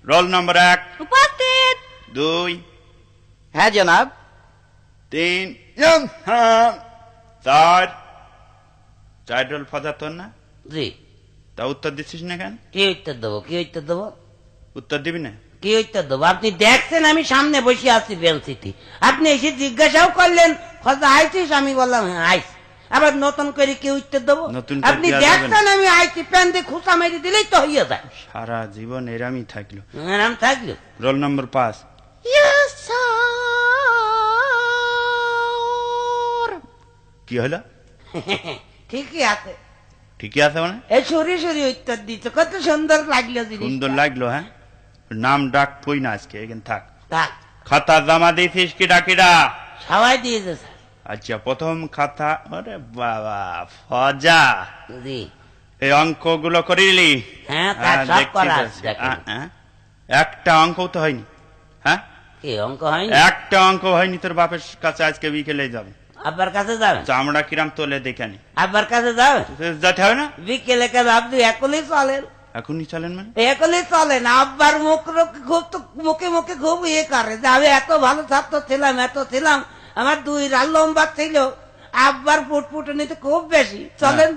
Roll number 1 উপস্থিত। 2 হ্যাঁ জনাব। 3 4 4 রোল ফাদা তোর না? জি। তা উত্তর দিচ্ছিস না কেন? কি উত্তর দেবো, কি উত্তর দেবো, উত্তর দিবি না? কি উত্তর দেবো? আপনি দেখছেন আমি সামনে বসে আছি বেঞ্চিতে, আপনি এসে জিজ্ঞাসাও করলেন ফজা আইছিস, আমি বললাম হ্যাঁ আইছি, আবার নতুন করে কি উত্তর দেবো? নতুন করে আপনি কি আর দেখছেন আমি আইছি, প্যান দিয়ে খুঁচা মেরে দিলেই তো হইয়া যায়। সারা জীবন এরামই থাকলো। আরাম থাকলো। Roll number 5 yes sir. কি হলো? ঠিকই আছে। ঠিকই আছে মানে? এই সরি সরি উত্তর দিচ্ছ, কত সুন্দর লাগলো জিনিস। সুন্দর লাগলো। হ্যাঁ, নাম ডাক কই না আজকে, এখানে থাক। থাক। খাতা জমা দিয়েছিস কি ডাকিরা? সবাই দিয়েছে স্যার। আচ্ছা, প্রথম খাতা। আরে বাবা ফজা, জি। এই অঙ্কগুলো করিলি? হ্যাঁ তা সব করা আছে। একটা অঙ্ক তো হয়নি। হ্যাঁ, কি অঙ্ক হয়নি? একটা অঙ্ক হয়নি। তোর বাপের কাছে আজকে বিকেলে যাবে। আব্বার কাছে যাবে? চামড়া কিরাম তোলে দেখে নি। আব্বার কাছে যাবে? যেতে হবে না? বিকেলে কাজ আপনি এখনই চলেন? এখনই চলেন মানে? এখনই চলেন। আব্বার মুখ খুব তো মুখে মুখে খুব ইয়ে করে যে আমি এত ভালো ছাত্র ছিলাম, এত ছিলাম, আমার 2 রাত লম্বা ছিল। আব্বার ফুটফুটনিতে খুব বেশি। চলেন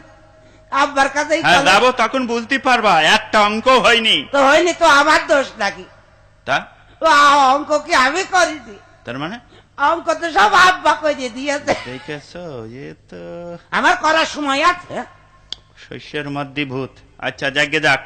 আব্বার কাছেই হ্যাঁ চলেন। যাবো, তখন বুঝতে পারবা একটা অঙ্ক হয়নি। তো হয়নি তো আমার দোষ নাকি? তা অঙ্ক কি আমি করেছি? তার মানে অঙ্ক তো সব আব্বা করে দিয়েছে। দেখেছো, এ তো আমার করার সময় আছে। শস্যের মধ্যে ভূত। আচ্ছা যাকে যাক,